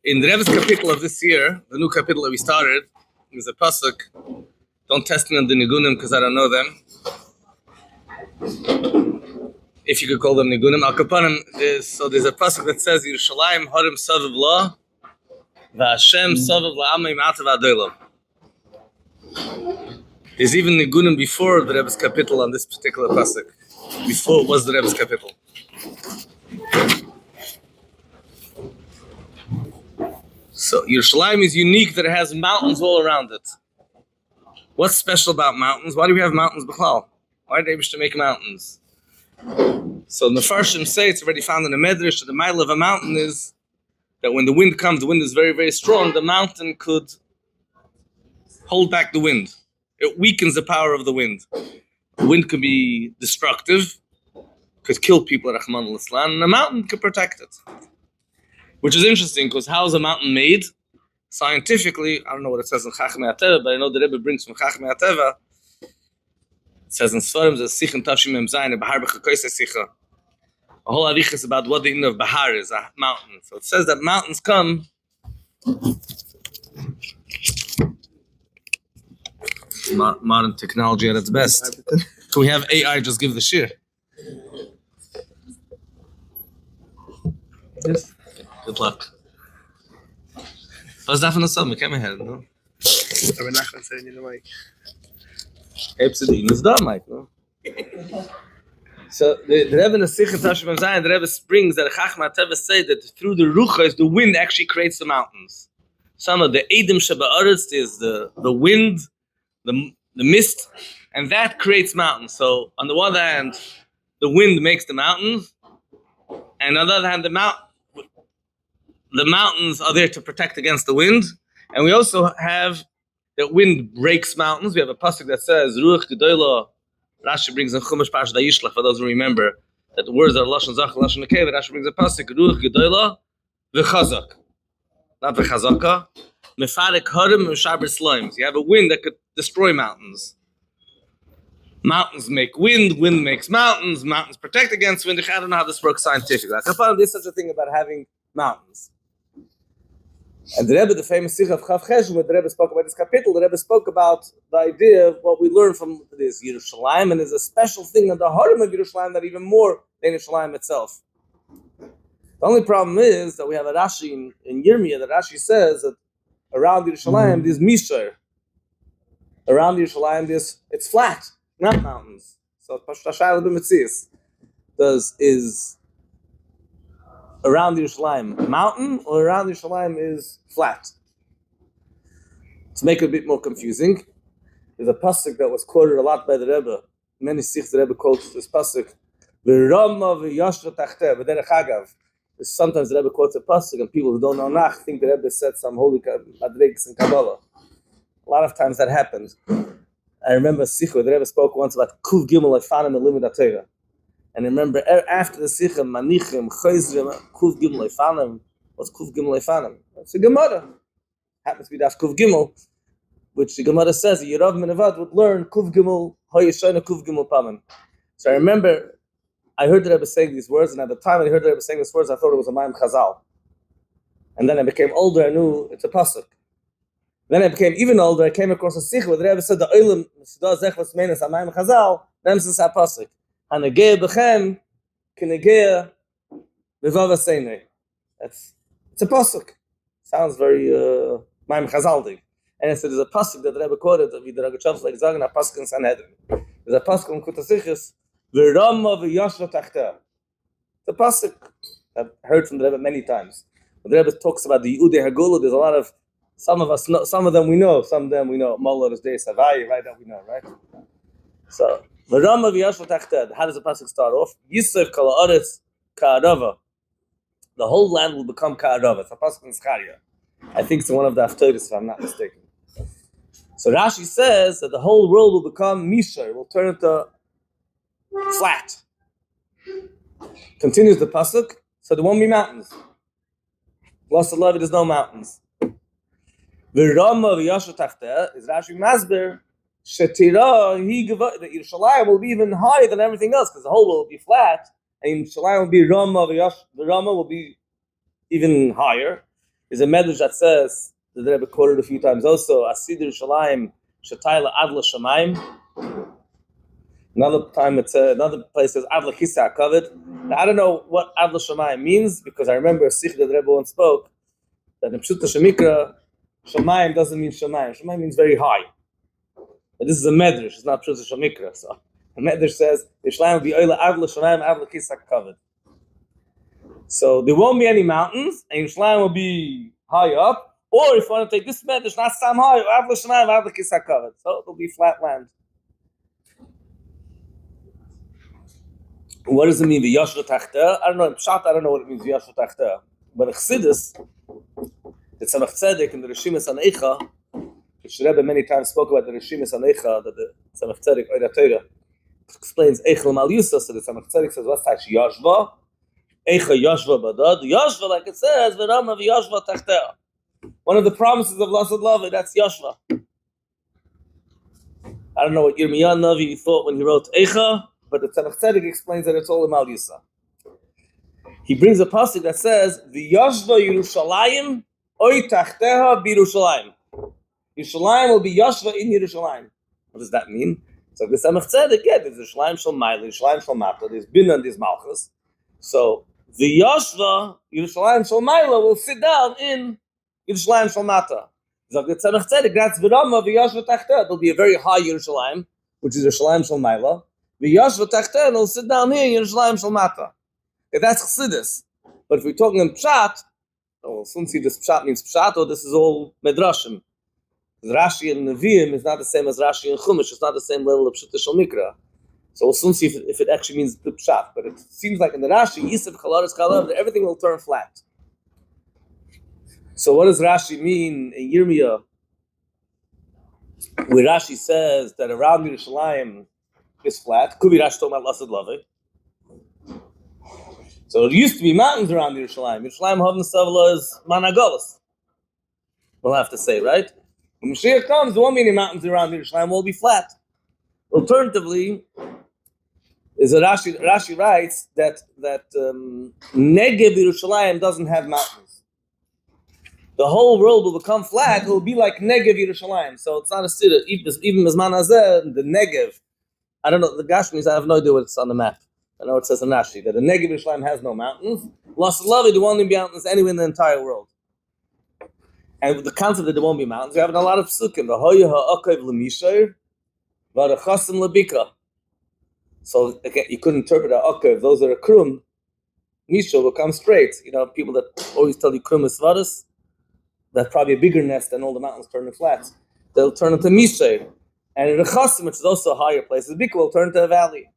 In the Rebbe's capital of this year, the new capital that we started, is a pasuk. Don't test me on the nigunim because I don't know them. If you could call them nigunim, al kapanim. There's a pasuk that says Yerushalayim harim savav la, v'Hashem savav la'amay ma'atav adolam. There's even nigunim before the Rebbe's capital on this particular pasuk. Before it was the Rebbe's capital. So Yerushalayim is unique that it has mountains all around it. What's special about mountains? Why do we have mountains b'chlal? Why did they wish to make mountains? So the Mefarshim say, it's already found in the Medrash, that the mile of a mountain is that when the wind comes, the wind is very, very strong, the mountain could hold back the wind. It weakens the power of the wind. The wind could be destructive, could kill people, Rahman al-Islam, and the mountain could protect it. Which is interesting, because how is a mountain made? Scientifically, I don't know what it says in Chachmei HaTeva, but I know the Rebbe brings from Chachmei HaTeva. It says in Sfarim, the Sichim Tavshim Mem Zayin, Bahar B'Chakoyse Sicha. A whole arich is about what the meaning of Bahar is, a mountain. So it says that mountains come. Modern technology at its best. Can we have AI just give the shiur? Yes. Good luck. Was davon das so? Wir kommen her, no? Aber nachher sind in der Mic. Epsilon is da, Mike, no? So the Rebbe in the Sichim Tashim Zayin, the Rebbe springs that Chachmei HaTeva say that through the ruchos, the wind actually creates the mountains. Some of the Edim Sheba'aretz is the wind, the mist, and that creates mountains. So on the one hand, the wind makes the mountains, and on the other hand, the mountains are there to protect against the wind. And we also have that wind breaks mountains. We have a pasuk that says, Ruach Gedola. Rashi brings in Chumash Parashat Vayishlach, for those who remember that the words are Lashon Zach, Lashon Nekeva. Rashi brings a pasuk, Ruach Gedola v'chazak. Not v'chazaka. Mefarek harim v'shaber slimes. You have a wind that could destroy mountains. Mountains make wind makes mountains protect against wind. I don't know how this works scientifically. There's such a thing about having mountains. And the Rebbe, the famous Sikh of Chav Chesed, when the Rebbe spoke about this capital, the Rebbe spoke about the idea of what we learn from this Yerushalayim, and there's a special thing on the Harim of Yerushalayim that even more than Yerushalayim itself. The only problem is that we have a Rashi in Yirmiyah, that Rashi says that around Yerushalayim there's Mishar. Around Yerushalayim it's flat, not mountains. So Pashtashay B'Metzias is around Yerushalayim a mountain, or around Yerushalayim is flat? To make it a bit more confusing, there's a pasuk that was quoted a lot by the Rebbe. Many sikhs the Rebbe quotes this pasuk. V'rama v'yashra tachteh v'derech hagav. Sometimes the Rebbe quotes a pasuk, and people who don't know Nach think the Rebbe said some holy madrigas in Kabbalah. A lot of times that happens. I remember a sikh where the Rebbe spoke once about kuv gimel lefanim and limud torah. And remember, after the Sichim, Manichim, Chayzrim, Kuv Gimel Eifanim, what's Kuv Gimel Eifanim? It's a Gemara. Happens to be Daf Kuv Gimel, which the Gemara says, Yerav Menavad would learn Kuv Gimel, Hoyeshayna Kuv Gimel Pamim. So I remember, I heard the Rebbe saying these words, and at the time I heard the Rebbe saying these words, I thought it was a Mayim Chazal. And then I became older, I knew it's a Pasuk. Then I became even older, I came across a Sikh where the Rebbe said, the Oilim, Sidah Zech Vasmenes, a Mayim Chazal, then since a Pasuk. Hanegea bechem kenegea b'vav aseinei. It's a pasuk. Sounds very Maim Chazaldik. And it said there's a pasuk that the Rebbe quoted of the Ragachows like Zagan a pasuk in Sanhedrin. There's a pasuk in Kutasichis v'rama v'yashra tachteh. It's a pasuk I've heard from the Rebbe many times. When the Rebbe talks about the Yehudei Hagula, there's a lot of some of them we know, some of them we know. Molar is Dei Savai, right? That we know, right? So. How does the pasuk start off? Yisef kol haaretz ka'arava. The whole land will become ka'arava. It's a pasuk in Zechariah. I think it's one of the Haftarahs, if I'm not mistaken. So Rashi says that the whole world will become mishar, will turn into flat. Continues the pasuk, so there won't be mountains. Lost of love, there's no mountains. V'rama v'yashar tachteh is Rashi Masber. Shetira, the Yerushalayim will be even higher than everything else because the whole will be flat, and Yerushalayim will be Rama, the Rama will be even higher. is a medrash that says, the Rebbe quoted a few times also, Asid Yerushalayim Shetayla Adla Shamayim. Another place says Adla Kisa Kavod. Now, I don't know what Adla Shamayim means, because I remember a sikh that the Rebbe once spoke that in Pshuta Shemikra, Shamayim doesn't mean Shamayim. Shamayim means very high. But this is a medrash, it's not Pshuta Shemikra. So the medrash says Yerushalayim will be Oila Adla Shamayim Adla Kisa Kavod. So there won't be any mountains, and Yerushalayim will be high up. Or if you want to take this medrash, not Sam high, Adla Shamayim Adla Kisa Kavod. So it'll be flat land. What does it mean, v'yashva tachteh? I don't know, in Pshat, I don't know what it means, v'yashva tachteh. But in Chassidus, the Tzemach Tzedek in the Rishimis Aneicha, which Rebbe many times spoke about the Rishimis Aneicha, that the Tzemach Tzedek, Oida Torah, explains Eichel Mal Yusah, so the Tzemach Tzedek says, what's that? Yashva, Eicha Yashva Badad, Yashva, like it says, v'rama v'yashva tachteh. One of the promises of Lasad Lava, that's Yashva. I don't know what Yirmiyah Navi thought when he wrote Eicha, but the Tzemach Tzedek explains that it's all in Mal Yusah. He brings a pasuk that says, "V'yashva Yerushalayim, oy tachteha b'Yerushalayim." Yerushalayim will be Yashva in Yerushalayim. What does that mean? So the Tzemach Tzedek, yeah, there's Yerushalayim Shel Mayla, Yerushalayim Shel Mata, there's Bina and there's Malchus. So the Yashva Yerushalayim Shel Mayla will sit down in Yerushalayim Shel Mata. So the Tzemach Tzedek, that's v'rama v'yashva tachteha. There'll be a very high Yerushalayim, which is Yerushalayim Shel Mayla. V'yashva tachteha, and will sit down here in Yerushalayim Shel Mata. Okay, that's Chassidus. But if we're talking in Pshat, we'll soon see this Pshat means Pshat, or this is all Medrashim. Rashi and Nevi'im is not the same as Rashi and Chumash. It's not the same level of Pshat Shel Mikra. So we'll soon see if it actually means the Pshat. But it seems like in the Rashi, Yisef Chalaris Chalav, that everything will turn flat. So what does Rashi mean in Yirmiyah? Where Rashi says that around Yerushalayim is flat. Could be Rashi talking about Lasad Lava. So there used to be mountains around Yerushalayim. Yerushalayim Havn Savla is Managolas. We'll have to say, right? When Moshiach comes, there won't be any mountains around Yerushalayim, will be flat. Alternatively, is that Rashi writes that Negev Yerushalayim doesn't have mountains. The whole world will become flat. It will be like Negev Yerushalayim. So it's not a city. Even Mizman Hazeh, the Negev. I don't know the Gashmis. I have no idea what's on the map. I know it says in Rashi that the Negev Yerushalayim has no mountains. Lasad Lava, there won't be mountains anywhere in the entire world. And with the concept that there won't be mountains, we have in a lot of psukim. The Hoya ha'akav l'mishair, v'arachasim l'bika. So again, you could interpret ha'akav. Those that are krum, mishair will come straight. You know, people that always tell you krum is svaras, that's probably a bigger nest than all the mountains turning flat. They'll turn into mishair. And in Rechasim, which is also a higher place, the bika will turn to a valley.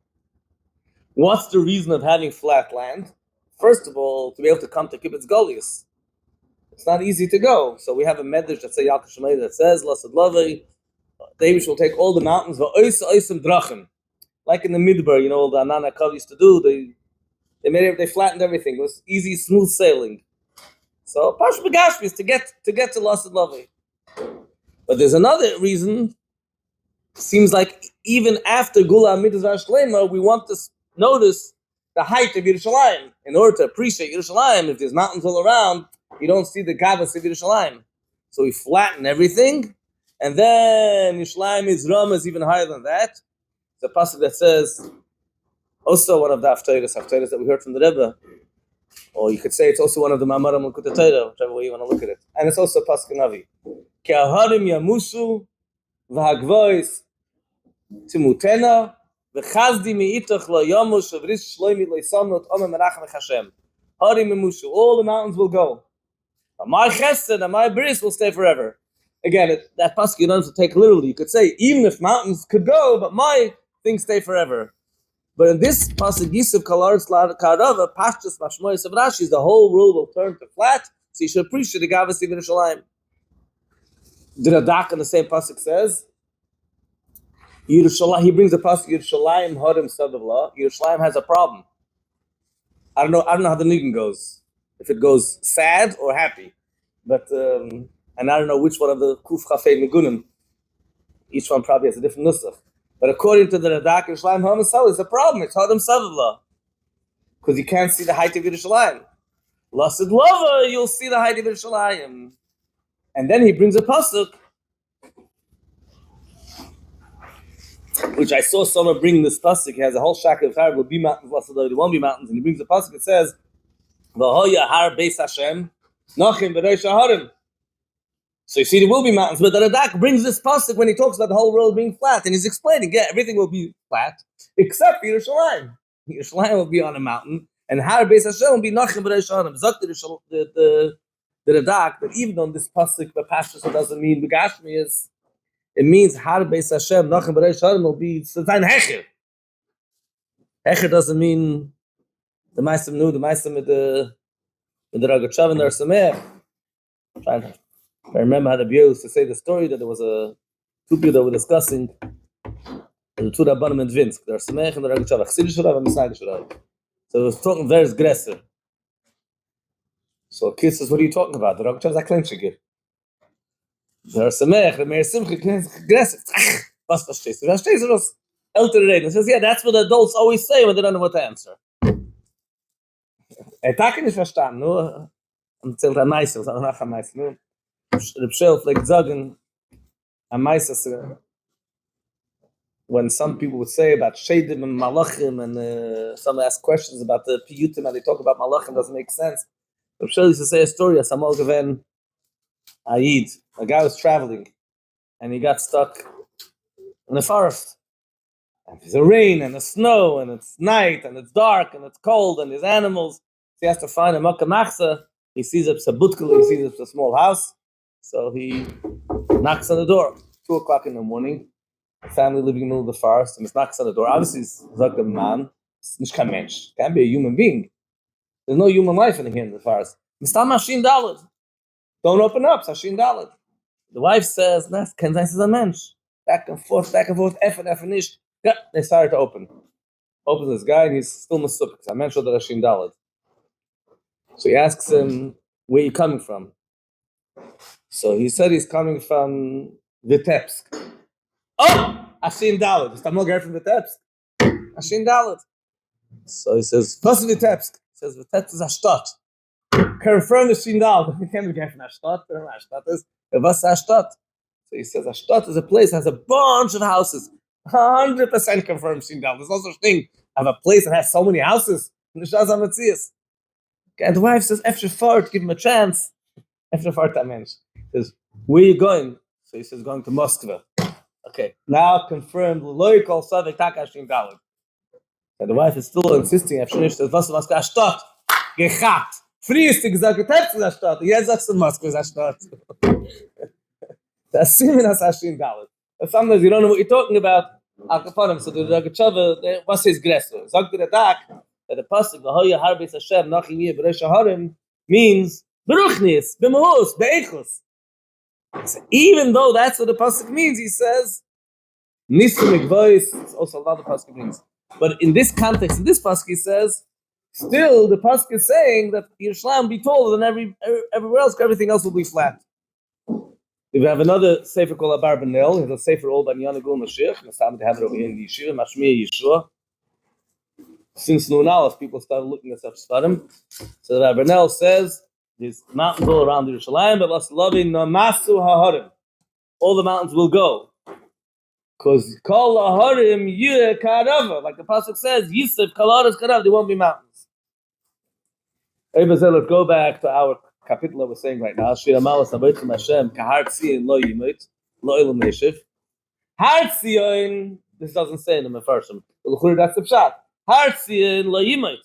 What's the reason of having flat land? First of all, to be able to come to Kibbutz Goliath. It's not easy to go. So we have a medrash that says, Lasad Lavai, the Eibush will take all the mountains, drachim. Like in the Midbar, you know, all the Anana Kav used to do, they flattened everything. It was easy, smooth sailing. So Pash Begashmi is to get to Lasad Lavai. But there's another reason. Seems like even after Gula Mitzvah Shlema, we want to notice the height of Yerushalayim. In order to appreciate Yerushalayim, if there's mountains all around, you don't see the Gavas of Yerushalayim. So we flatten everything, and then Yerushalayim is Rama is even higher than that. The pasuk that says, also one of the haftarahs that we heard from the Rebbe, or you could say it's also one of the Ma'amarim L'Kutei Torah, whichever way you want to look at it. And it's also pasuk Navi. Ki aharim yamusu v'hagvois timutena v'chazdi mi'itach lo yamush v'ris shloimi lo yisamnot omem menachem Hashem. Harim yamushu, all the mountains will go. My chesed and my bris will stay forever. Again, that pasuk you don't have to take literally. You could say, even if mountains could go, but my things stay forever. But in this pasuk, Yisuf Kalar Karava, Pashtus Mashmoyes of Rashi, the whole world will turn to flat, so you should appreciate the Gavas of Yerushalayim. The Radak in the same pasuk says, Yerushalayim, he brings the pasuk, Yerushalayim Harim Sadavla. Yerushalayim has a problem. I don't know how the nigun goes. If it goes sad or happy. But, and I don't know which one of the Kuf Chafei Nigunim. Each one probably has a different nusach. But according to the Radak, Yerushalayim Harim Sadavla is a problem. It's Harim Sadavla. Because you can't see the height of Yerushalayim. Lasid Lava, you'll see the Heidi B'Shalayim. And then he brings a pasuk, which I saw someone bring this pasuk. He has a whole shack of Har will be mountains, Lasid Lava, there won't be mountains. And he brings a pasuk that says, V'hoya har beis Hashem, nachim v'reish harim. So you see, there will be mountains, but the Radak brings this pasuk when he talks about the whole world being flat, and he's explaining, yeah, everything will be flat, except Yerushalayim. Yerushalayim will be on a mountain, and Har Beis Hashem will be Nachim B'Reish Harim. Zok the Radak, that even on this pasuk, the Pashtus, it doesn't mean Begashmi is, it means Har Beis Hashem, Nachim B'Reish Harim will be Tzadzayin Hecher. Hecher doesn't mean the Maisim Nu, the Maisim with the Ragachav and the Arsameh. I remember how the Biur used to say the story that there was two people that were discussing the two Rabbanim and Vinsk, the Arsamech and the Ragachav, Chsidish Rav and Misnagdish Rav. So it was talking very aggressive. So Kid says, what are you talking about? The Ragachav is a Klinchigir. The Arsamech, the Meir Simcha, aggressive. Was verstehst du? Verstehst du das? Ältere reden. He says, yeah, that's what the adults always say when they don't know what to answer. Take nicht verstanden, nur erzählt ein Meister, was auch nach ein Meister, nur the shelf like Zagan and Maisa, when some people would say about Shadim and Malachim, and some ask questions about the Piyutim, and they talk about Malachim, doesn't make sense. The Shel used to say a story of Samal Gaven Aid. A guy was traveling and he got stuck in the forest. And there's a rain and a snow, and it's night and it's dark and it's cold, and there's animals. So he has to find a Makkah Machsa. He sees a Sabutkal, he sees a small house. So he knocks on the door, 2 o'clock in the morning. A family living in the middle of the forest, and he knocks on the door. Obviously, it's like a man. It's nicht kein Mensch. Can't be a human being. There's no human life in here in the forest. Mistam Hashin Dalad. Don't open up, Hashin Dalad. The wife says, "Nas, Ken Zain is a Mensch." Back and forth, F nicht. Yeah, they started to open. Opens this guy, and he's still Masuk. It's a Mensch or the Hashin Dalad. So he asks him, "Where are you coming from?" So he said he's coming from Vitebsk. Oh! Hashin Dalet. Is Tamal guy from Vitebsk? Hashin Dalet. So he says, what's Vitebsk? He says, Vitebsk is a stat. Confirm the Hashin Dalet. You can't be guy from a stat. What's a stat? So he says, a stat is a place that has a bunch of houses. 100% confirmed Hashin Dalet. There's no such thing. I have a place that has so many houses. And the wife says, Efter Fort, give him a chance. Efter Fort, that means. Says, where are you going? So he says, going to Moscow. Okay, now confirmed. Loi kol savik takashim galug. And the wife is still insisting. After she says, was Moscow Stadt? Gechat. Friest gesagt, getapst in der Stadt. Jetzt sagst du Moscow ist eine Stadt. That's similar as Hashin Galug. Sometimes you don't know what you're talking about. So the Ragachav, what's his aggressor? Sagt der Dak that the pasuk V'hoya har beis Hashem nachim yeh b'reish harim means beruchnis, b'mahus, be'echus. So even though that's what the pasuk means, he says, Nisum voice. It's also a lot of pasuk means. But in this context, in this pasuk, he says, still the pasuk is saying that Yerushalayim will be taller than everywhere else, everything else will be flat. We have another sefer called Abar Benel. It's a sefer old by Yanagul Moshiach. They have it over here in the yeshiva, Mashmiya Yeshua. Since noon hours, people started looking at such svarim. So the Rabbi Braun says, there's mountains all around Yerushalayim, but let's love in Namasu Haharim. All the mountains will go. Because Kol Haharim Yeh Karava, like the pasuk says, Yisef Kalaras Karav, there won't be mountains. Let's go back to our capital that we're saying right now. Shir Amalas Abaytchim Hashem, Kahar Tzion Lo Yimit, Lo Ilam Neshif. Har Tzion, this doesn't say in the Mefarshim. That's the pshat. Har Tzion Lo Yimit.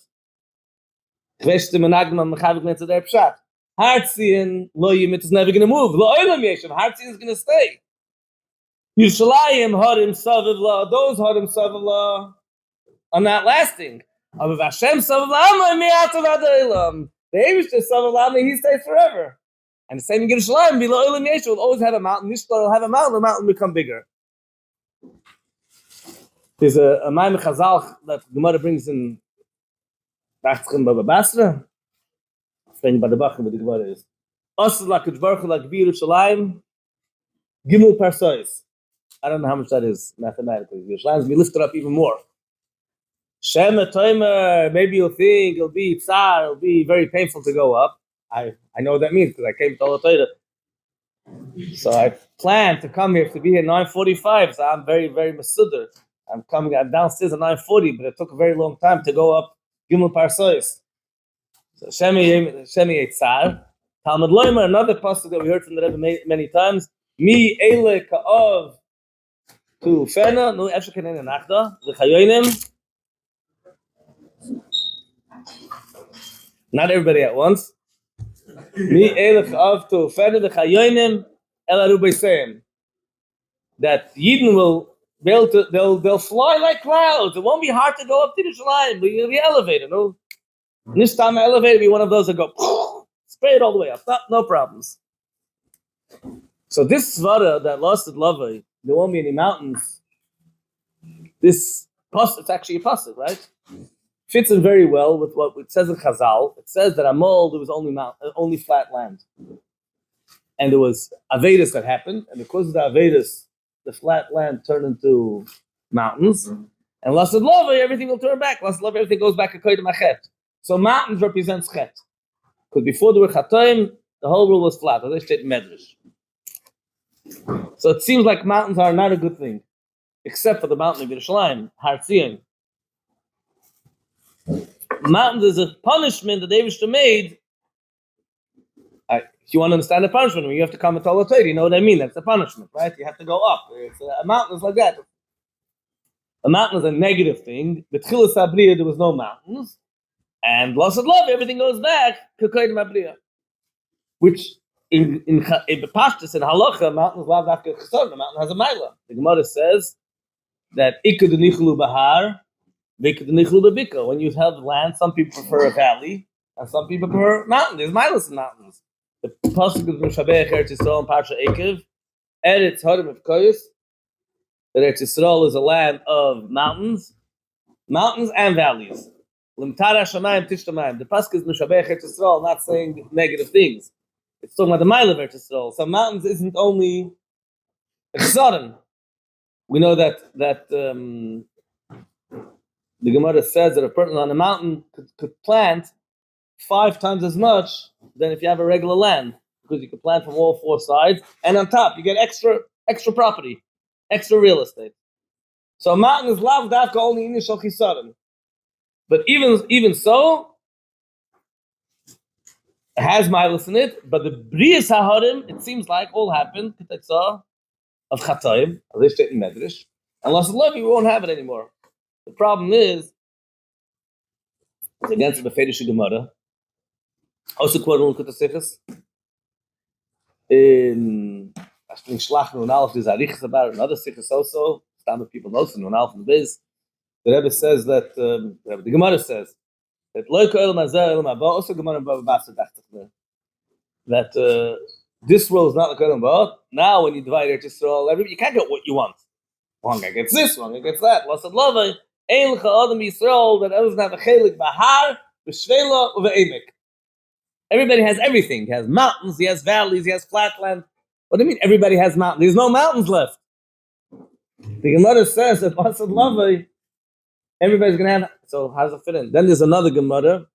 Kveshte Menagman Mechavik Netza Der pshat. Har Tzion Lo Yimit is never going to move. Lo Ilam Yeshiv, Har Tzion is going to stay. Yerushalayim Harim Savivla, those Harim Savivla are not lasting. But Hashem Savivla, Mi'atav Adailam. The Eibushter Savivla, he stays forever. And the same in Yerushalayim, Bilo Ilam Yeshiv will always have a mountain. Mishpah will have a mountain, the mountain will become bigger. There's a Maimon Chazal that Gemara brings in Bachtzim Baba Basra. Explaining by the Bachim what the Gemara is. Osel HaKadosh Baruch Hu L'Gbi Yerushalayim Gimel Parsois. I don't know how much that is mathematically. Yerushalayim is going to be lifted up even more. Shema Toimer, maybe you'll think it'll be tsar, it'll be very painful to go up. I know what that means because I came to all the Torah. So I planned to come here to be here 9:45. So I'm very, very masudar. I'm downstairs at 9:40, but it took a very long time to go up Gimel Parsois. So Shemi Eitzar. Talmud Loimer, another pasuk that we heard from the Rebbe many times. Mi Eile Ka'ov to Fena, no Efshekenen and Achda, the Chayonim. Not everybody at once. Mi Eile Ka'ov to Fena, the Chayonim, Ela Rubayseim. That Yidden will be able to, they'll fly like clouds. It won't be hard to go up to the Yerushalayim, but you'll be elevated. No, this time elevator be one of those that go spray it all the way up. No problems. So this svara that lasted lavai, there won't be any mountains. This pasuk, it's actually a pasuk, right? Fits in very well with what it says in Chazal. It says that Amol there was only flat land, and there was Avedis that happened, and because of the Avedis, the flat land turned into mountains, and lasted lavai, everything will turn back. Lasted lavai, everything goes back to koydem achet. So mountains represents chet, because before there were chatoim, the whole world was flat. As I said, medrash. So it seems like mountains are not a good thing, except for the mountain of Yerushalayim, Har Tzion. Mountains is a punishment that Eivishter made. If you want to understand the punishment, when you have to come to all the Torah, you know what I mean? That's the punishment, right? You have to go up. A mountain is like that. A mountain is a negative thing. B'tchilas Abriya, there was no mountains. And Lasad Love, everything goes back to Koydem Abriya. Which in Pashtus and Halacha, mountain is loved after Chesed. The mountain has a Maila. The Gemara says that Ikud Nichlu Bahar, Vikud Nichlu Babika. When you have land, some people prefer a valley, and some people prefer a mountain. There's Mailas in mountains. The Pasuk of Mishabech Eretz Yisrael and Parsha Ekev, Eretz Harim of Koyus, that Eretz Yisrael is a land of mountains and valleys. Limtara Shamayim Tishtamayim. The Pasuk is Mishabech Eretz Yisrael, not saying negative things. It's talking about the mile of Eretz Yisrael. So mountains isn't only Chesed. We know that the Gemara says that a person on a mountain could plant 5 times as much than if you have a regular land, because you could plant from all 4 sides, and on top you get extra property, extra real estate. So a mountain is lav dafka only initial chisaron. But even so, it has milas in it, but the Brias HaHarim, it seems like, all happened of Chatayim, as they state in Medrash, and Lasad Levi, we won't have it anymore. The problem is, it's against the Fedish Gemara, also quoted on Kutasichas, in Ashling Shlach Nun Aleph, there's Arichas about it, and other Sichas also, standard people know, Nun Aleph and Biz. The Rebbe says that, the Gemara says, that Loika Elam Hazeh Elam Haba, also Gemara Baba Basa Dachtach, that this world is not like Elam Haba. Now when you divide Eretz Yisrael, you can't get what you want. One guy gets this, one guy gets that. Lasad Lavai, Ein L'cha Adam Yisrael, that doesn't have a chelik Bahar, B'Shvela, U'Ve'emek. Everybody has everything. He has mountains, he has valleys, he has flatland. What do you mean everybody has mountains? There's no mountains left. The Gemara says that Lasad Lavai, everybody's going to have. So how does it fit in? Then there's another Gemara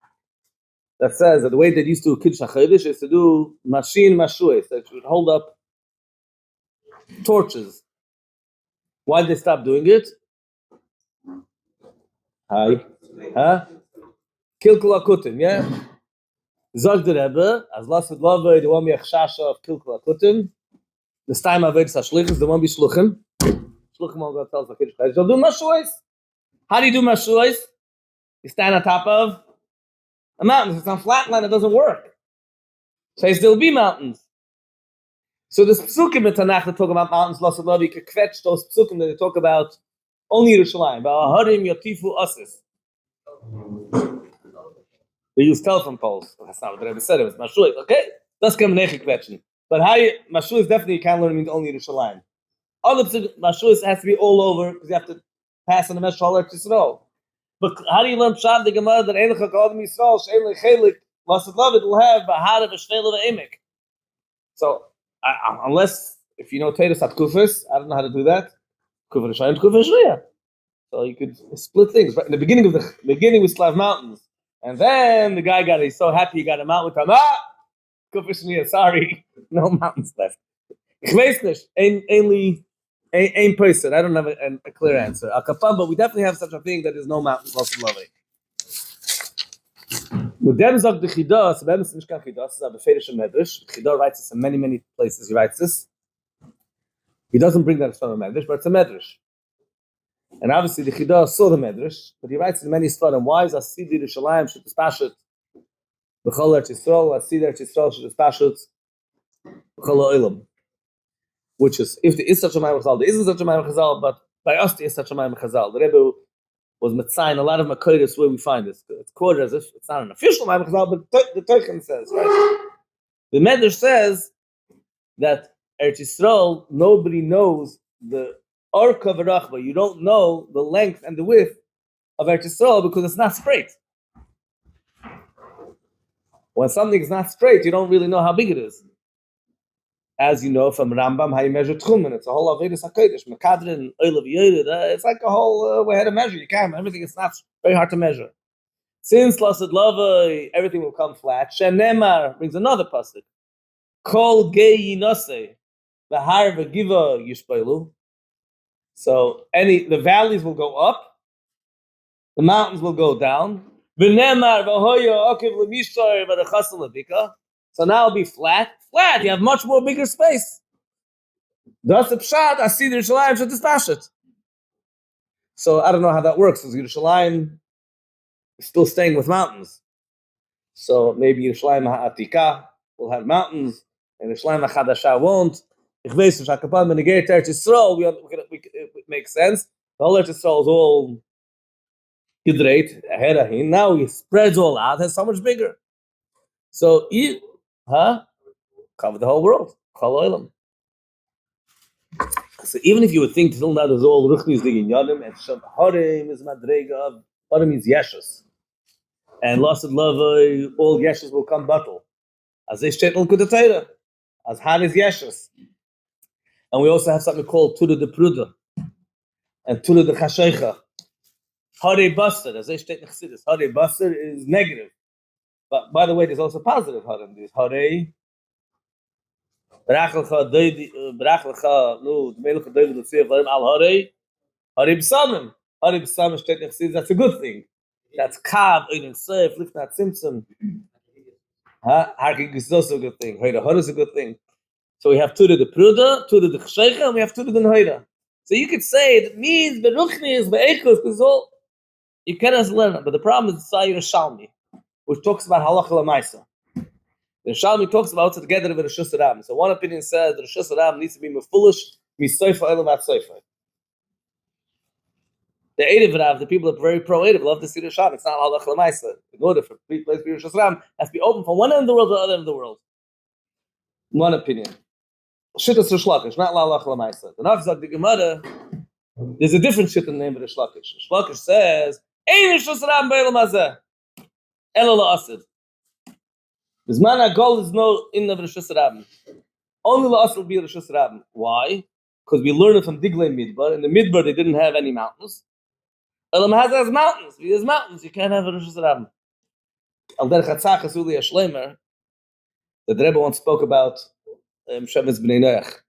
that says that the way they used to do Kiddush HaChodesh is to do Mashin Mashues, that would hold up torches. Why did they stop doing it? Kilkul HaKutim, yeah? Zog the Rebbe, as Lasad Lavai, there won't be a chshasha of Kilkul HaKutim. This time of Eretz HaShlichus, there won't be Shluchim. Shluchim won't go tell us Kiddush HaChodesh. They'll do Mashues. How do you do Mashues? You stand on top of a mountain. If it's on flat land, it doesn't work. So there will be mountains. So this psukim in Tanakh that talk about mountains, Lasad Levi, you can fetch those psukim that they talk about only Yerushalayim. About Harim Yotifu Asis. They use telephone poles. That's not what the Rebbe said. It was Mashues. Okay? That's Kamenechi question. But how Mashues definitely you can't learn means only Yerushalayim. Other Mashues has to be all over because you have to pass on the Meshal Eretz Yisrael. But how do you learn Pshat the Gemara that Ein L'cha Adam Yisrael She'ein L'chelik Lasad Levi will have Bahar V'Shvela V'Emek? So unless if you know Teres at Kufis, I don't know how to do that. Kufir Shayim, Kufir Shriya. So you could split things. Right in the beginning we still have mountains, and then the guy he's so happy he got a mountain. Sorry, no mountains left. Ich weiß nicht. Ein person. I don't have a clear answer. But we definitely have such a thing that there's no mountains lost in Lovely. With them zog the Chidah, so them is nicht kein Chidah, this is a beferish medrash. Chidah writes this in many places. He writes this. He doesn't bring that from a medrash, but it's a medrash. And obviously the Chidah saw the medrash, but he writes in many svarim. Why is Asidi Yerushalayim should dispashet b'chol Eretz Yisrael, Asidi Eretz Yisrael should dispashet b'chol ha'olam. Which is, if there is such a Mayim Chazal, there isn't such a Mayim Chazal, but by us there is such a Mayim Chazal. The Rebbe was Metzayin, a lot of Makoides where we find this. It's quoted as if it's not an official Mayim Chazal, but the Teuchen says, right? The Medrash says that Eretz Yisrael, nobody knows the Orka V'Rachba. You don't know the length and the width of Eretz Yisrael because it's not straight. When something is not straight, you don't really know how big it is. As you know from Rambam, how you measure Tchumen, it's a whole Avedis HaKodesh, Mekadrin, Oilov Yored, it's like a whole way how to measure. You can't, everything is not very hard to measure. Since Lasad Lava, everything will come flat. Shenemar brings another pasuk. Kol Gei Yinose, V'har V'giva Yishpeilu. So the valleys will go up, the mountains will go down. V'nemar V'hoya Okiv L'mishtar V'dechasel L'dika. So now it'll be flat. You have much more bigger space. That's the pshat. Asidi Yerushalayim should dispashet. So I don't know how that works. Because Yerushalayim is still staying with mountains. So maybe Yerushalayim ha'atika will have mountains, and Yerushalayim ha'chadasha won't. Ich weiß, Shakapan Menegei Eretz Yisrael, it makes sense. The whole Eretz Yisrael is all gedreit, herahin. Now he spreads all out. It's so much bigger. So cover the whole world. So even if you would think till now there's all ruchnis digin yadim and harim is madrega, harim is yeshus, and lost love, all yeshus will come battle. As they shtetl kudatayra, as han is yeshus, and we also have something called tula de pruda and tula de chashecha. Hare baster, as they shtetl chassidus, hare baster is negative, but by the way, there's also positive harim. There's hare. Brachelcha no, the melech David will say al harei b'samim. Harei b'samim shtet nechsid. That's a good thing. That's kav oinin seif lifnat simsim. Harking is also a good thing. Hoida is a good thing. So we have Tura the Pruda, Tura the Chsheicha, and we have Tura the Hoida. So you could say that means beruchnis be'echos because all you cannot learn it. But the problem is the Sayir Shalmi, which talks about halacha l'maisa. The Shalmi talks about it together with the Rishus Ram. So one opinion says the Rishus Ram needs to be mefulish, misoifa elam at soifa. The Eidiv Rav, the people that are very pro-Eidiv, love to see the Shalmi. It's not halach l'maisa. In order for place for Rishus Ram, has to be open from one end of the world to the other end of the world. One opinion. Shittas Rishlakish, not halach l'maisa. The Nafzak the Gemara, there's a different shit in the name of the Rishlakish. Rishlakish says, Ein Rishus Ram be'elam hazeh, elo la'asid. Bisman HaGol is no in the Rishus Rabban. Only la'as will be Rishus Rabban. Why? Because we learned it from Diglei Midbar. In the Midbar, they didn't have any mountains. Elam has mountains. If there's mountains, you can't have a Rishus Rabban. Al der Chatzach Hasuli Ashlemer, the Rebbe once spoke about Shemes B'nai Noach,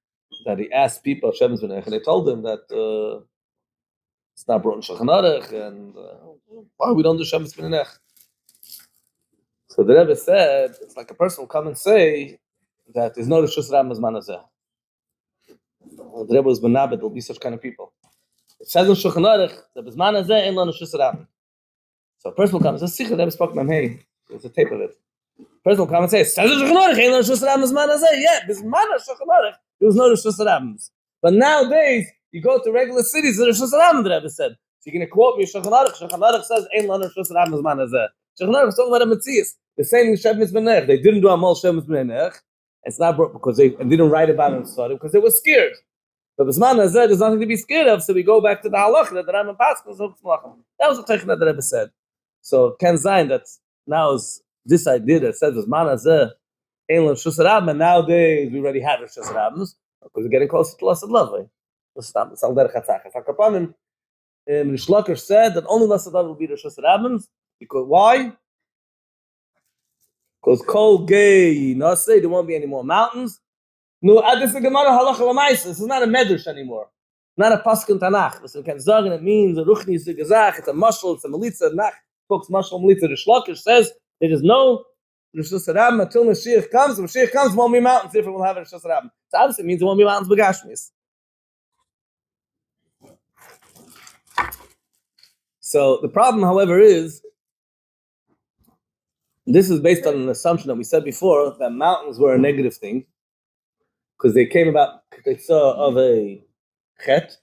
that he asked people of Shemes B'nai Noach, and they told him that it's not brought in Shulchan Aruch, and why we don't do Shemes B'nai Noach. So the Rebbe said, it's like a person will come and say that there's no Rishus Ram as Manazeh. The Rebbe was Benabed, there'll be such kind of people. It says in Shulchan Aruch that as Manazeh ain't no Rishus Ram. So a person will come and say, the Rebbe spoke to him, hey, there's a tape of it. A person will come and say, it says in Shulchan Aruch ain't no Rishus Ram as Manazeh. Yeah, there's Manazeh Shulchan Aruch, there was no Rishus Rams. But nowadays, you go to regular cities, there's Rishus Ram, the Rebbe said. So you're going to quote me Shulchan Aruch says ain't no Rishus Ram as Manazeh. Shulchan Aruch is talking about a Metzias. The same in Shemes B'nei. They didn't do Amal Shemes B'nei. It's not because they didn't write about it in Sfarim because they were scared. But Bisman Hazeh, there's nothing to be scared of, so we go back to the halacha that the Rambam Pascal. That was the Teichen that the Rebbe said. So Ken Zayin that now is this idea that says Bisman Hazeh ain't lo Rishus Rabban, and nowadays we already have Rishus Rabbans because we're getting closer to Lasad Lavai. It's al der Chatzach. Rish Lakish said that only Lasadav will be the Rosh Hashanah. Because why? Because Kol Gei Nasei, there won't be any more mountains. No, this is the Gemara Halacha L'Maisa. This is not a medrash anymore. Not a pasuk in Tanakh. This is sagen. It means a ruchni is the gezach. It's a mashal. It's a melitza. Nach folks mashal melitza. The Shlakish says there is no Rosh Hashanah until Moshiach comes. When Moshiach comes, won't be mountains. Therefore, we'll have a Rosh Hashanah. So obviously, it means there won't be mountains b'gashmis. So the problem, however, is this is based on an assumption that we said before that mountains were a negative thing because they came about of a chet.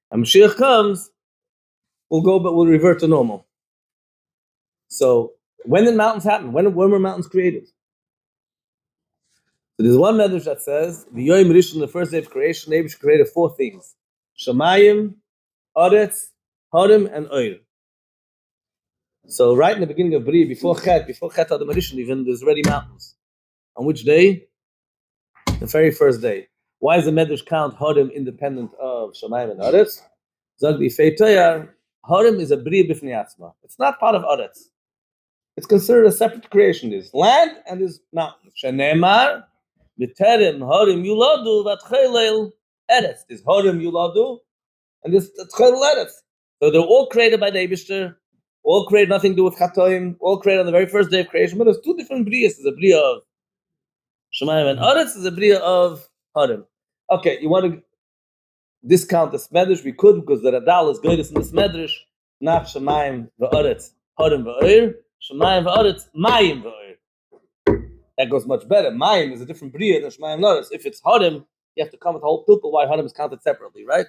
And Mashiach comes, we'll revert to normal. So when did mountains happen? When were mountains created? So there's one medrash that says the Yom Rishon, the first day of creation, Eibush created 4 things: Shamayim, Aretz, Harim, and Oir. So right in the beginning of Bri, before Chet Adam Rishon, even there's already mountains. On which day? The very first day. Why does the medrash count Harim independent of Shamayim and Aretz? Zag the Ifei Toyar, Harim is a Bri b'fnei atzma. It's not part of Aretz. It's considered a separate creation. There's land and there's mountains. Shenemar, B'terem Harim Yuladu v'Tchelel Eretz. There's Harim Yuladu and there's Tchelel Eretz. So they're all created by the Eibishter, all created nothing to do with Chatoim, all created on the very first day of creation. But there's 2 different Brias. There's a Bria of Shemayim and Aretz. There's a Bria of Harim. Okay, you want to discount the Medrash? We could because the Radal is good in the Medrash, not Shemayim v'Aretz, Harim v'Oir. Shemayim v'Aretz, Mayim v'Oir. That goes much better. Mayim is a different Bria than Shemayim v'Aretz. If it's Harim, you have to come with the whole people why Harim is counted separately, right?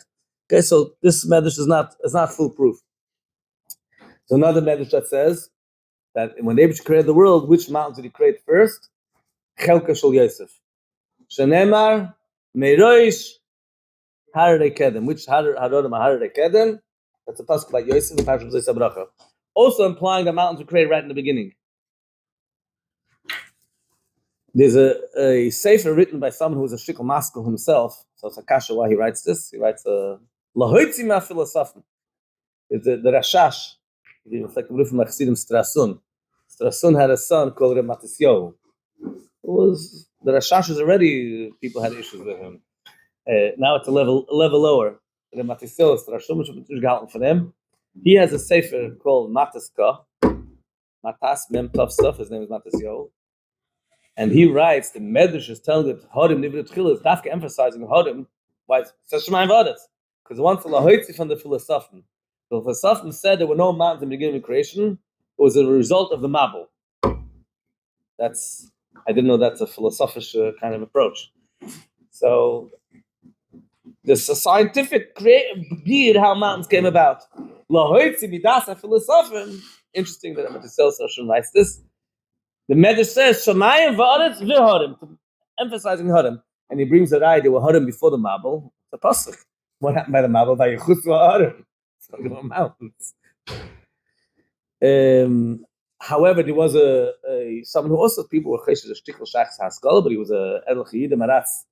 Okay, so this Medrash is not foolproof. So another Medrash that says that when Eibush created the world, which mountains did he create first? Chelka Shel Yosef. Shenemar Meiroish Hararei Kedem. Which Harodim Hararei Kedem? That's a pasuk about Yosef and Parashat Zayis Bracha. Also implying that mountains were created right in the beginning. There's a sefer written by someone who was a shikol maskil himself. So it's a kasha why he writes this. He writes a Lahoitzi Ma Philosophen. It's the Rashash. It's like the roof of Chassidim Strasun. Strasun had a son called Reb Matisyahu. The Rashash is already, people had issues with him. Now it's a level lower. Reb Matisyahu, Strasun, which is gehalten for them. He has a sefer called Mataska. Matas Mem Tov stuff. His name is Matisyahu. And he writes, the Medrash is telling that Harim Nivrit Chil is Dafka emphasizing Harim. Why? It's Shemayim v'Aretz. Because once the Lahoitzi from the Philosophen. The Philosophen said there were no mountains in the beginning of creation. It was a result of the Mabul. I didn't know that's a philosophic kind of approach. So there's a scientific creative how mountains came about. Lahoitzi Midasa Philosophen. Interesting that Matisyahu Sarshon writes this. The Medrash says Shamayim v'Aretz v'Harim, emphasizing Harim, and he brings the idea were Harim before the Mabul. The pasuk. What happened by the Mabul? By Yechutz v'Harim. So there were mountains. However, there was someone who also people were chesed a shtickle shachs haskol, but he was a edel chiyid, Maratz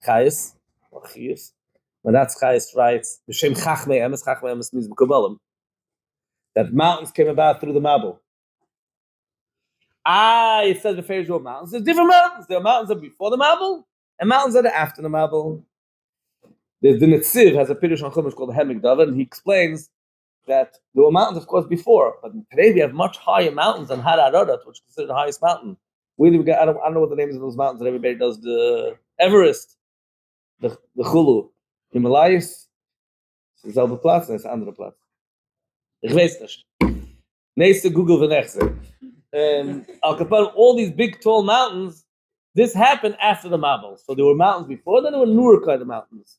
Chayes or Chiyus. Maratz Chayes writes b'shem Chachmei Emes. Chachmei Emes means b'Kabbalim. That mountains came about through the Mabul. It says the Pharaoh's mountains. There's different mountains. There are mountains that are before the Mabul and mountains that are after the Mabul. There's the Netziv has a Pirush on Chumash called the Hemik Davar, and he explains that there were mountains, of course, before, but today we have much higher mountains than Har Ararat, which is considered the highest mountain. Where do we get? I don't know what the names of those mountains that everybody does. The Everest, the Chulu, Himalayas, Zelle Platz, and andere Platz. Ich weiß nicht. Nächste Google v'nechse. Al Capone, all these big tall mountains, this happened after the Mabul. So there were mountains before, then there were newer kind of mountains.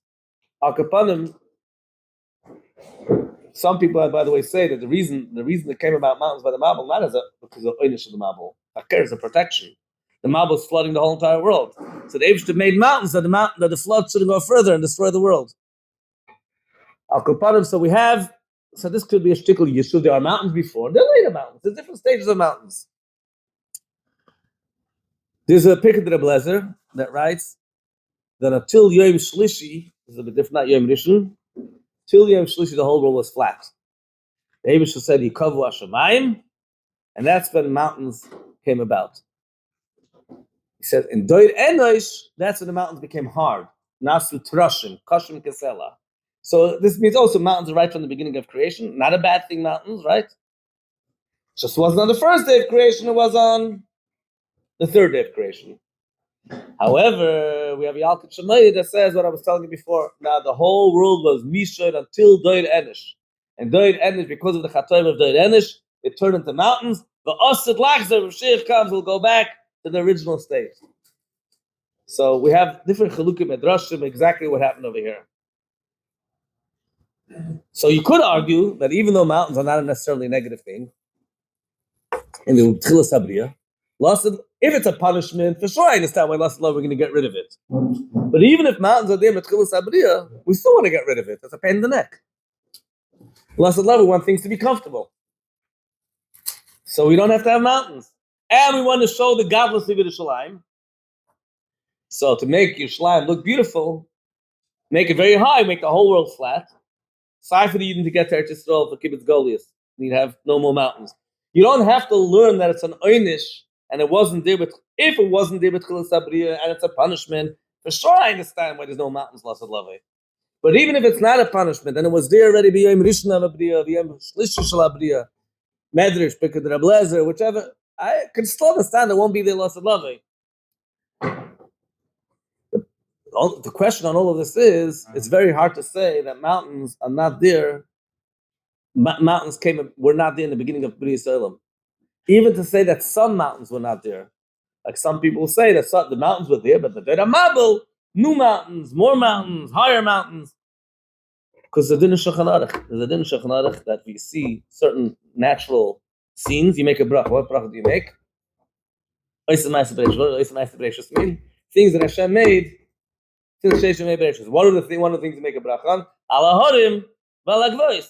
Al Capone, some people, by the way, say that the reason that came about mountains by the Mabul, not because of the Einish of the Mabul. Akir is a protection. The Mabul is flooding the whole entire world. So the Eibishter made mountains that the flood shouldn't go further and destroy the world. Al Capone, so this could be a shtickle yishuv. There are mountains before, there are later mountains. There's different stages of mountains. There's a Pirkei Reb Lezer that writes that until Yom Shlishi, this is a bit different, not Yom Rishon, till Yom Shlishi, the whole world was flat. The Eibusher said, Yikavu Hashemayim, and that's when mountains came about. He said, in Doir Enosh, that's when the mountains became hard. Nasu Trashim, Kashim Kesela. So this means also mountains are right from the beginning of creation. Not a bad thing, mountains, right? Just wasn't on the first day of creation, it was on the third day of creation. However, we have Yalkut Shemai that says what I was telling you before. Now, the whole world was Mishod until Doir Enish. And Doir Enish, because of the Chatoim of Doir Enish, it turned into mountains. The Osid Lachzer, when Moshiach comes, will go back to the original state. So we have different Chalukim Medrashim, exactly what happened over here. So you could argue that even though mountains are not necessarily a negative thing, in the Tchilas Habriya, if it's a punishment, for sure I understand why we're going to get rid of it. But even if mountains are there with Tchilas Habriya, we still want to get rid of it. It's a pain in the neck. We want things to be comfortable. So we don't have to have mountains. And we want to show the godless of Yerushalayim. So to make Yerushalayim look beautiful, make it very high, make the whole world flat. Sorry for the Yidden to get to Eretz Yisrael for Kibbutz Goliath. You'd have no more mountains. You don't have to learn that it's an oynish and it wasn't there with, if it wasn't there with Chilas Habriya and it's a punishment, for sure I understand why there's no mountains, Lasad Lavei. But even if it's not a punishment and it was there already, B'yom Rishon Habriya, B'yom Shlishi Shel Habriya, Medrash, Pikad Reb Lezer, whichever, I can still understand it won't be there, Lasad Lavei. The question on all of this is, it's very hard to say that mountains are not there. Mountains were not there in the beginning of B'riyas Olam. Even to say that some mountains were not there. Like some people say that the mountains were there, but there are mabel, new mountains, more mountains, higher mountains. Because the din of Shulchan Aruch, there's a din of Shulchan Aruch that we see certain natural scenes. You make a bracha. What bracha do you make? Oisem Ma'aseh Bereishis. What does Oisem Ma'aseh Bereishis mean? Things that Hashem made. What are the one of the things you make a bracha on? Ala harim v'ala gvois.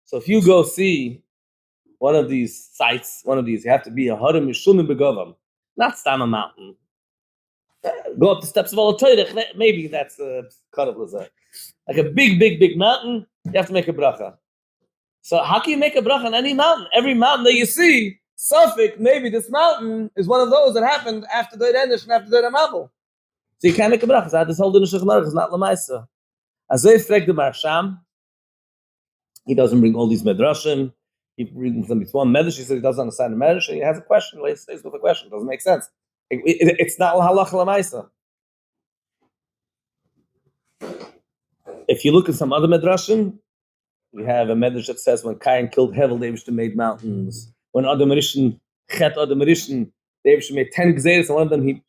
So if you go see one of these sites, you have to be a harim mishumim begovam, not stam a mountain. Go up the steps of all torah. Maybe that's a cut of lazar. Like a big mountain, you have to make a bracha. So how can you make a bracha on any mountain? Every mountain that you see, Suffolk, maybe this mountain is one of those that happened after the Enish and after the Ramabel. So you can't make a bracha. So this whole din of Shulchan Aruch is not lamaisa. As they frag the Marsham, he doesn't bring all these medrashim. He brings them one medrash. He says he doesn't understand the medrash. He has a question. He stays with a question. It doesn't make sense. It's not halacha lamaisa. If you look at some other medrashim, we have a medrash that says when Cain killed Hevel, the Eibusher made mountains. When Adam Rishon chet Adam Rishon, the Eibusher made 10 gzeres, and one of them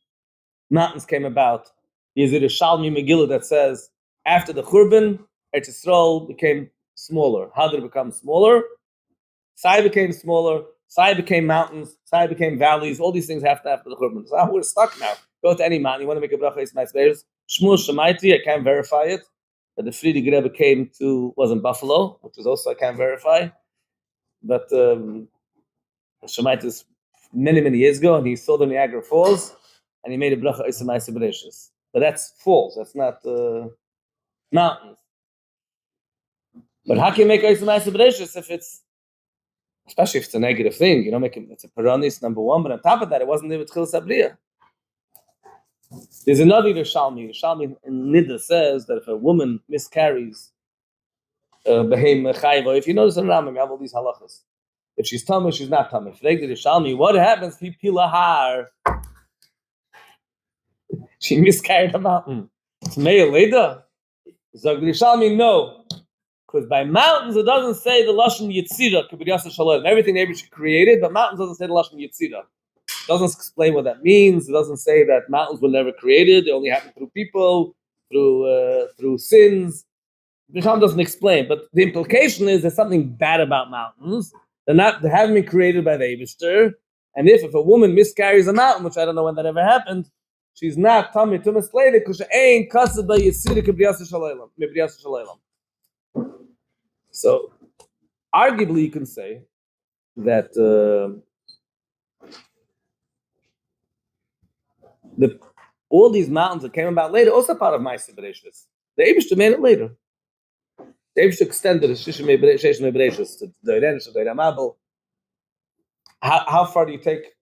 mountains came about. There's a Shalmi Megillah that says after the Churban, Eretz Yisrael became smaller. How did it become smaller? Sai became smaller. Sai became mountains. Sai became valleys. All these things happened after the Churban. So we're stuck now. Go to any mountain. You want to make a bracha, it's nice. Shmuel Shemaiti, I can't verify it. But the Friedrich Rebbe was in Buffalo, which is also I can't verify. But Shemaiti is many years ago, and he saw the Niagara Falls, and he made a bracha Oisem Ma'aseh Bereishis. But that's falls. That's not mountains. But how can you make Oisem Ma'aseh Bereishis especially if it's a negative thing? You know, it's a paranis number one. But on top of that, it wasn't there with Chilas Habriya. There's another Yerushalmi. Yerushalmi in Nida says that if a woman miscarries, if you notice in Rambam, you have all these halachas. If she's tummy, she's not tummy. If they Yerushalmi, what happens if pilahar? She miscarried a mountain. It's male leda. So Yerushalmi, no. Because by mountains, it doesn't say the Lashon Yitzira, Kibbutz Shalom. Everything Abraham created, but mountains doesn't say the Lashon Yitzira. It doesn't explain what that means. It doesn't say that mountains were never created. They only happen through people, through sins. Bisham doesn't explain. But the implication is there's something bad about mountains. They haven't been created by the Eibusher. And if a woman miscarries a mountain, which I don't know when that ever happened, she's not Tamei Tumas Leila because she ain't Kased by Yitzira Kibbutz Shalom. So, arguably, you can say that all these mountains that came about later also part of Ma'aseh Bereishis. The Eibusher made it later. The Eibush extended the Shishim Mebreshus to the Irenish, the Iramabel. How far do you take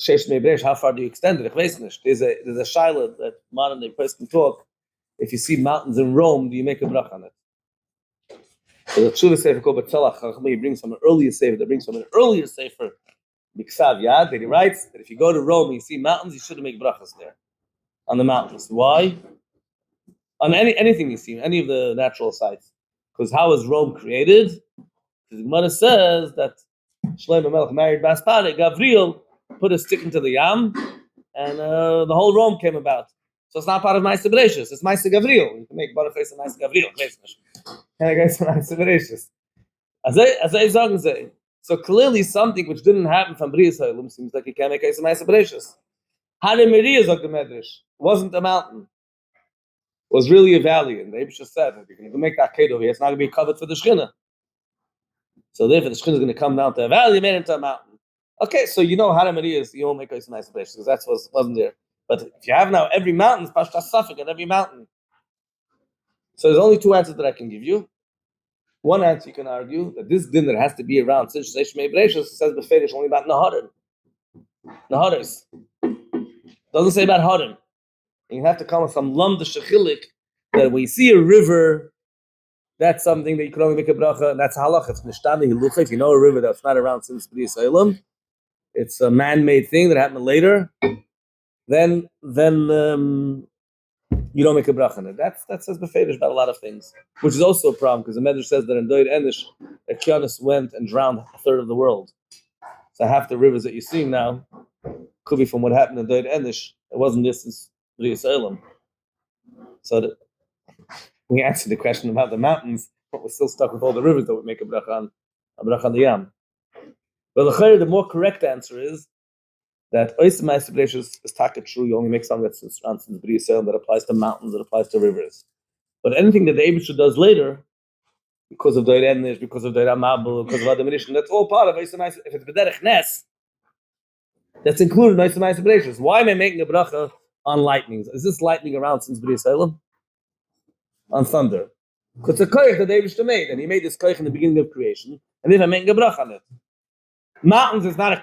Shishim Mebresh? How far do you extend it? There's a shaila that modern day person can talk. If you see mountains in Rome, do you make a brach on it? So the Tshuva Sefer called Batzalach Chachmei brings from an earlier Sefer that brings from an earlier Sefer, Miksav Yad, that he writes that if you go to Rome and you see mountains, you shouldn't make brachas there on the mountains. Why? On anything you see, any of the natural sites. Because how was Rome created? Because the Gemara says that Shlomo Melech married Baspare, Gavriel put a stick into the yam, and the whole Rome came about. So it's not part of Ma'aseh Bereshis. It's Ma'aseh Gavriel. You can make Baruch Hashem Ma'aseh Gavriel. And I guess Ma'aseh Bereshis. As I say. So clearly something which didn't happen from B'riyas Ha'olam seems like you can't make Ma'aseh Bereshis. Hare Meriah Zog the Medrash wasn't a mountain. It was really a valley. And the Eibush said that you can make that kid over here. It's not going to be covered for the Shechina. So therefore the Shechina is going to come down to a valley, you made it into a mountain. Okay, so you know Hare Meriah you won't make Ma'aseh Bereshis because that wasn't there. But if you have now every mountain, it's Pashtas Safek at every mountain. So there's only two answers that I can give you. One answer you can argue that this dinner has to be around since Shmei Bereshis says Beferish only about Naharim. Naharis. Doesn't say about Harim. You have to come with some Lam de Shechilik that when you see a river, that's something that you can only make a bracha, and that's halach. It's Nishtani Hilucha. If you know a river that's not around since B'riyas Ha'olam, it's a man-made thing that happened later. Then you don't make a bracha on it. That says beferish about a lot of things, which is also a problem because the Medrash says that in Doid Enish, Ekyanis went and drowned a third of the world. So half the rivers that you're seeing now could be from what happened in Doid Enish. It wasn't this since B'riyas Ha'olam. So that we answered the question about the mountains, but we're still stuck with all the rivers that would make a bracha on the yam. But the more correct answer is that Oisem Ma'aseh Bereshis is taka true. You only make something that's around since B'riyas Ha'olam that applies to mountains, that applies to rivers. But anything that the Eibush does later, because of Doir Enish, because of Doir Amabel, because of other Menishim, that's all part of Oisem Ma'aseh. If it's B'derech Nes, that's included in Oisem Ma'aseh Bereshis. Why am I making a bracha on lightnings? Is this lightning around since B'riyas Ha'olam? On thunder. Because it's a koich that the Eibush made, and he made this koich in the beginning of creation, and then I'm making a bracha on it. Mountains is not a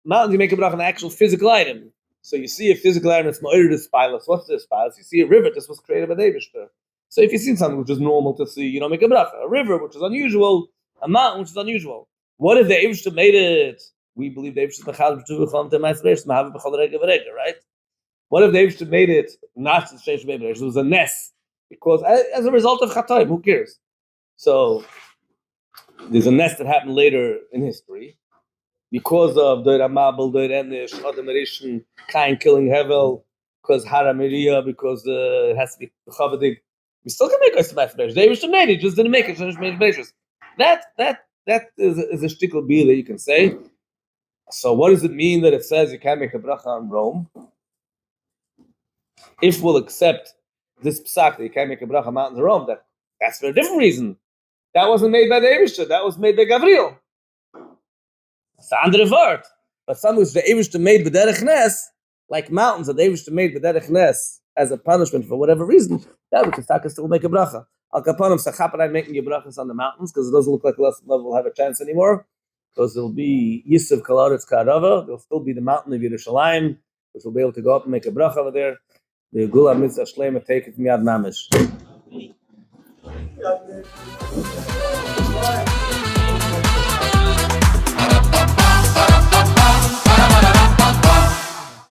mountains, you make a bracha on an actual physical item. So you see a physical item that's ma'ir to spilus. What's this spilus? You see a river, this was created by the Eibishter. So if you see something which is normal to see, you don't make a bracha. A river which is unusual, a mountain which is unusual. What if the Eibishter made it? We believe the Eibishter mechal b'tuvah to Ma'aseh Bereshis, mahav b'chol rega v'rega, right? What if the Eibishter made it not to change Ma'aseh Bereshis? It was a nes. Because as a result of chatoim, who cares? So there's a nes that happened later in history. Because of Doir Amabel, Doir Enish, Adam Rishon, Kain killing Hevel, because Hara Meriah, because it has to be Chavadig, we still can make us Ma'aseh Bereshis. They wish to make it, just didn't make it. That is a shtickle beer that you can say. So what does it mean that it says you can't make a bracha on Rome? If we'll accept this psak that you can't make a bracha on mountains of Rome, that's for a different reason. That wasn't made by the Eibishter, that was made by Gavriel. It's an andere word. But something which the Eibishter made b'derech nes, like mountains that the Eibishter made b'derech nes as a punishment for whatever reason, that we can still make a bracha. Al kaponim sachapanai making your brachas on the mountains because it doesn't look like the lesson level will have a chance anymore. Because there'll be Yisuf Kalaretz Karava, there'll still be the mountain of Yerushalayim, which will be able to go up and make a bracha over there. The Gula Mitzvah Shleima take it miyad mamish.